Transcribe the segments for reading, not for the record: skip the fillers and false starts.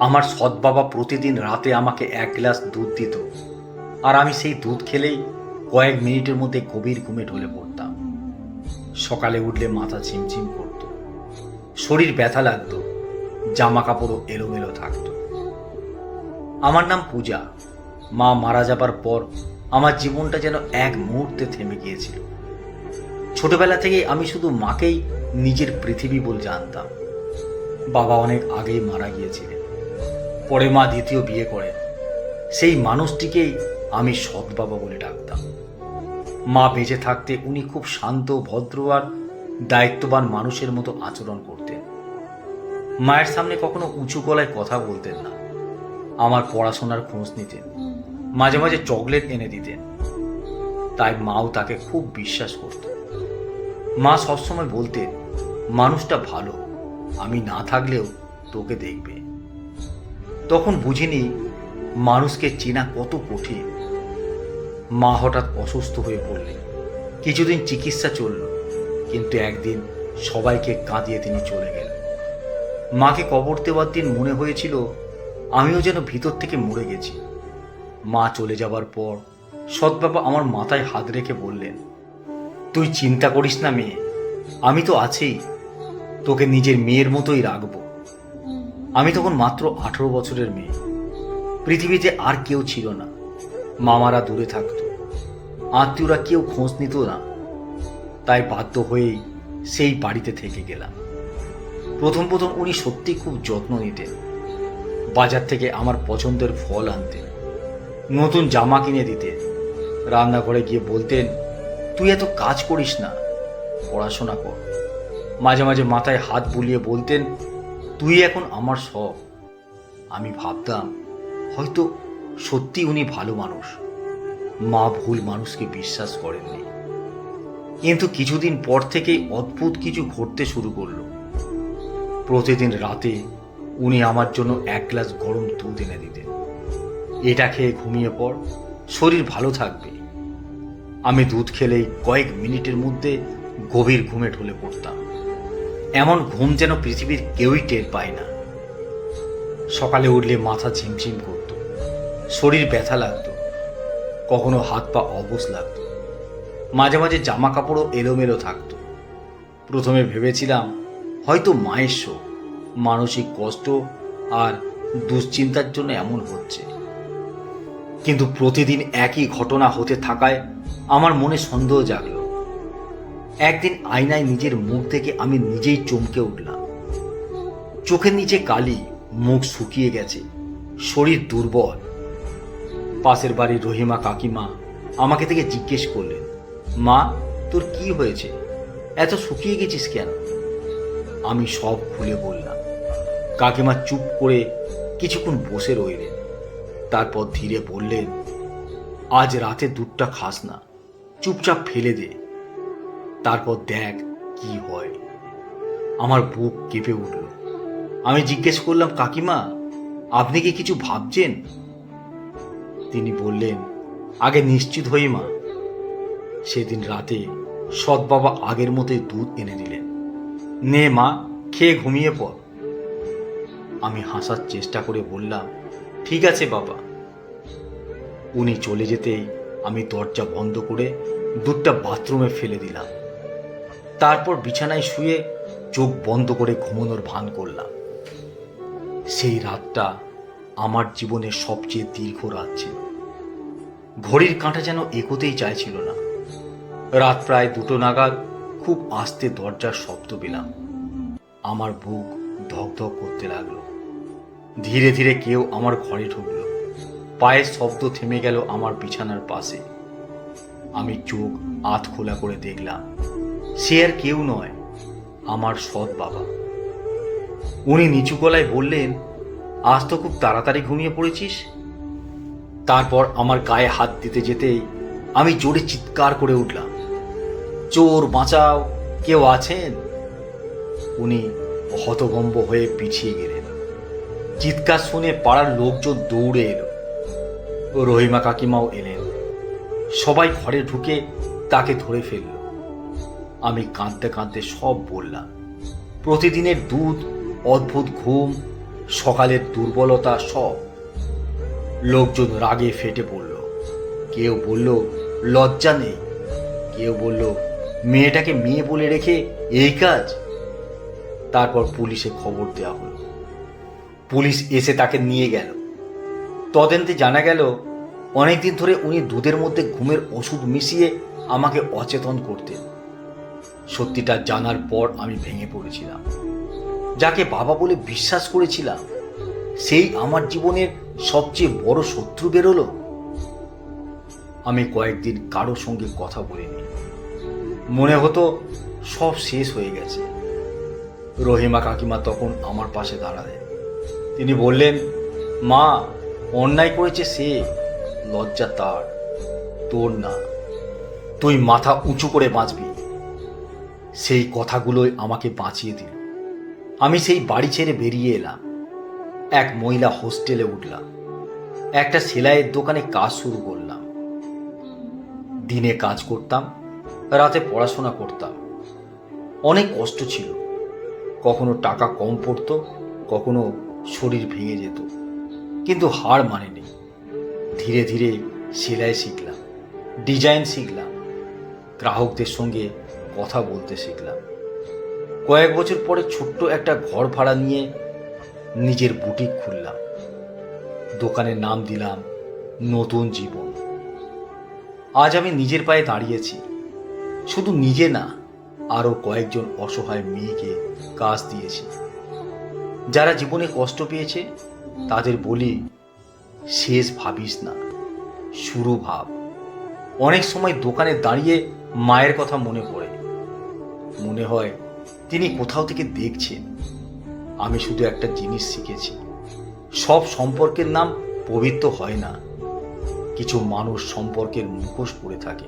আমার সৎ বাবা প্রতিদিন রাতে আমাকে 1 গ্লাস দুধ দিত, আর আমি সেই দুধ খেলেই কয়েক মিনিটের মধ্যে গভীর ঘুমে ঢলে পড়তাম। সকালে উঠলে মাথা ঝিমঝিম করত, শরীর ব্যথা লাগতো, জামা কাপড়ও এলোমেলো থাকতো। আমার নাম পূজা। মা মারা যাবার পর আমার জীবনটা যেন এক মুহূর্তে থেমে গিয়েছিল। ছোটবেলা থেকেই আমি শুধু মাকেই নিজের পৃথিবী বলে জানতাম। বাবা অনেক আগেই মারা গিয়েছিলেন। পরে মা দ্বিতীয় বিয়ে করেন। সেই মানুষটিকেই আমি সৎ বাবা বলে ডাকতাম। মা বেঁচে থাকতে উনি খুব শান্ত, ভদ্র আর দায়িত্ববান মানুষের মতো আচরণ করতেন। মায়ের সামনে কখনো উঁচু গলায় কথা বলতেন না। আমার পড়াশোনার খোঁজ নিতেন, মাঝে মাঝে চকলেট এনে দিতেন। তাই মাও তাকে খুব বিশ্বাস করত। মা সবসময় বলতেন, মানুষটা ভালো, আমি না থাকলেও তোকে দেখবে। তখন বুঝিনি মানুষকে চেনা কত কঠিন। মা হঠাৎ অসুস্থ হয়ে পড়লেন। কিছুদিন চিকিৎসা চলল, কিন্তু একদিন সবাইকে কাঁদিয়ে তিনি চলে গেলেন। মাকে কবর দেওয়ার দিন মনে হয়েছিল আমিও যেন ভিতর থেকে মরে গেছি। মা চলে যাবার পর সৎবাবা আমার মাথায় হাত রেখে বললেন, তুই চিন্তা করিস না মেয়ে, আমি তো আছি, তোকে নিজের মেয়ের মতোই রাখবো। আমি তখন মাত্র 18 বছরের মেয়ে। পৃথিবীতে আর কেউ ছিল না। মামারা দূরে থাকতো, আত্মীয়রা কেউ খোঁজ নিত না। তাই বাধ্য হয়েই সেই বাড়িতে থেকে গেলাম। প্রথম প্রথম উনি সত্যি খুব যত্ন নিতেন। বাজার থেকে আমার পছন্দের ফল আনতেন, নতুন জামা কিনে দিতেন, রান্নাঘরে গিয়ে বলতেন, তুই এত কাজ করিস না, পড়াশোনা কর। মাঝে মাঝে মাথায় হাত বুলিয়ে বলতেন, তুই এখন আমার সব। আমি ভাবতাম হয়তো সত্যি উনি ভালো মানুষ। মা ভুল মানুষকে বিশ্বাস করেননি। কিন্তু কিছুদিন পর থেকেই অদ্ভুত কিছু ঘটতে শুরু করলো। প্রতিদিন রাতে উনি আমার জন্য 1 গ্লাস গরম দুধ এনে দিতেন। এটা খেয়ে ঘুমিয়ে পড়, শরীর ভালো থাকবে। আমি দুধ খেলেই কয়েক মিনিটের মধ্যে গভীর ঘুমে ঢলে পড়তাম। এমন ঘুম যেন পৃথিবীর কেউই টের পায় না। সকালে উঠলে মাথা ঝিমঝিম করত, শরীর ব্যথা লাগতো, কখনো হাত পা অবশ লাগতো, মাঝে মাঝে জামা কাপড়ও এলোমেলো থাকতো। প্রথমে ভেবেছিলাম হয়তো মায়ের শোক, মানসিক কষ্ট আর দুশ্চিন্তার জন্য এমন হচ্ছে। কিন্তু প্রতিদিন একই ঘটনা হতে থাকায় আমার মনে সন্দেহ জাগলো। একদিন আয়নায় নিজের মুখ দেখে আমি নিজেই চমকে উঠলাম। চোখের নিচে কালি, মুখ শুকিয়ে গেছে, শরীর দুর্বল। পাশের বাড়ির রহিমা কাকিমা আমাকে থেকে জিজ্ঞেস করলেন, মা তোর কি হয়েছে, এত শুকিয়ে গেছিস কেন? আমি সব খুলে বললাম। কাকিমা চুপ করে কিছুক্ষণ বসে রইলেন, তারপর ধীরে বললেন, আজ রাতে দুধটা খাস না, চুপচাপ ফেলে দে, তারপর দেখ কি হয়। আমার বুক কেঁপে উঠল। আমি জিজ্ঞেস করলাম, কাকিমা আপনি কি কিছু ভাবছেন? তিনি বললেন, আগে নিশ্চিত হই মা। সেদিন রাতে সৎ বাবা আগের মতোই দুধ এনে দিলেন। নে মা, খেয়ে ঘুমিয়ে পড়। আমি হাসার চেষ্টা করে বললাম, ঠিক আছে বাবা। উনি চলে যেতেই আমি দরজা বন্ধ করে দুধটা বাথরুমে ফেলে দিলাম। তারপর বিছানায় শুয়ে চোখ বন্ধ করে ঘুমানোর ভান করলাম। সেই রাতটা আমার জীবনের সবচেয়ে দীর্ঘ রাত ছিল। ঘড়ির কাঁটা যেন এগোতেই চাইছিল না। রাত প্রায় 2টো নাগাদ খুব আস্তে দরজার শব্দ পেলাম। আমার বুক ধকধক করতে লাগলো। ধীরে ধীরে কেউ আমার ঘরে ঢুকলো। পায়ের শব্দ থেমে গেল আমার বিছানার পাশে। আমি চোখ আধ খোলা করে দেখলাম, সে আর কেউ নয়, আমার সৎ বাবা। উনি নিচু গলায় বললেন, আজ তো খুব তাড়াতাড়ি ঘুমিয়ে পড়েছিস। তারপর আমার গায়ে হাত দিতে যেতেই আমি জোরে চিৎকার করে উঠলাম, চোর বাঁচাও, কেউ আছেন? উনি হতভম্ব হয়ে পিছিয়ে গেলেন। চিৎকার শুনে পাড়ার লোকজন দৌড়ে এলো। রহিমা কাকিমাও এলেন। সবাই ঘরে ঢুকে তাকে ধরে ফেলল। আমি কাঁদতে কাঁদতে সব বললাম। প্রতিদিনের দুধ, অদ্ভুত ঘুম, সকালের দুর্বলতা সব। লোকজন রাগে ফেটে পড়ল। কেউ বলল লজ্জা নেই, কেউ বলল মেয়েটাকে মেয়ে বলে রেখে এই কাজ। তারপর পুলিশে খবর দেওয়া হলো। পুলিশ এসে তাকে নিয়ে গেল। তদন্তে জানা গেল অনেকদিন ধরে উনি দুধের মধ্যে ঘুমের ওষুধ মিশিয়ে আমাকে অচেতন করতেন। সত্যিটা জানার পর আমি ভেঙে পড়েছিলাম। যাকে বাবা বলে বিশ্বাস করেছিলাম, সেই আমার জীবনের সবচেয়ে বড় শত্রু বেরোলো। আমি কয়েকদিন কারো সঙ্গে কথা বলিনি। মনে হতো সব শেষ হয়ে গেছে। রহিমা কাকিমা তখন আমার পাশে দাঁড়ালেন। তিনি বললেন, মা, অন্যায় করেছে সে, লজ্জা তার, তোর না। তুই মাথা উঁচু করে বাঁচবি। সেই কথাগুলোই আমাকে বাঁচিয়ে দিল। আমি সেই বাড়ি ছেড়ে বেরিয়ে এলাম। এক মহিলা হোস্টেলে উঠলাম। একটা সেলাইয়ের দোকানে কাজ শুরু করলাম। দিনে কাজ করতাম, রাতে পড়াশোনা করতাম। অনেক কষ্ট ছিল। কখনো টাকা কম পড়তো, কখনো শরীর ভেঙে যেত, কিন্তু হার মানেনি। ধীরে ধীরে সেলাই শিখলাম, ডিজাইন শিখলাম, গ্রাহকদের সঙ্গে কথা বলতে শিখলাম। কয়েক বছর পরে ছোট্ট একটা ঘর ভাড়া নিয়ে নিজের বুটিক খুললাম। দোকানের নাম দিলাম নতুন জীবন। আজ আমি নিজের পায়ে দাঁড়িয়েছি। শুধু নিজে না, আরও কয়েকজন অসহায় মেয়েকে কাজ দিয়েছি। যারা জীবনে কষ্ট পেয়েছে তাদের বলি, শেষ ভাবিস না, শুরু ভাব। অনেক সময় দোকানে দাঁড়িয়ে মায়ের কথা মনে পড়ে। মনে হয় তিনি কোথাও থেকে দেখছেন। আমি শুধু একটা জিনিস শিখেছি, সব সম্পর্কের নাম পবিত্র হয় না। কিছু মানুষ সম্পর্কের মুখোশ পড়ে থাকে।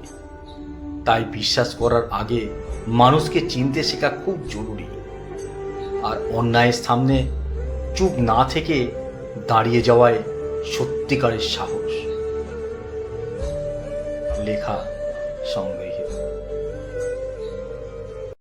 তাই বিশ্বাস করার আগে মানুষকে চিনতে শেখা খুব জরুরি। আর অন্যায়ের সামনে চুপ না থেকে দাঁড়িয়ে যাওয়ায় সত্যিকারের সাহস। লেখা, সংগ্রহ।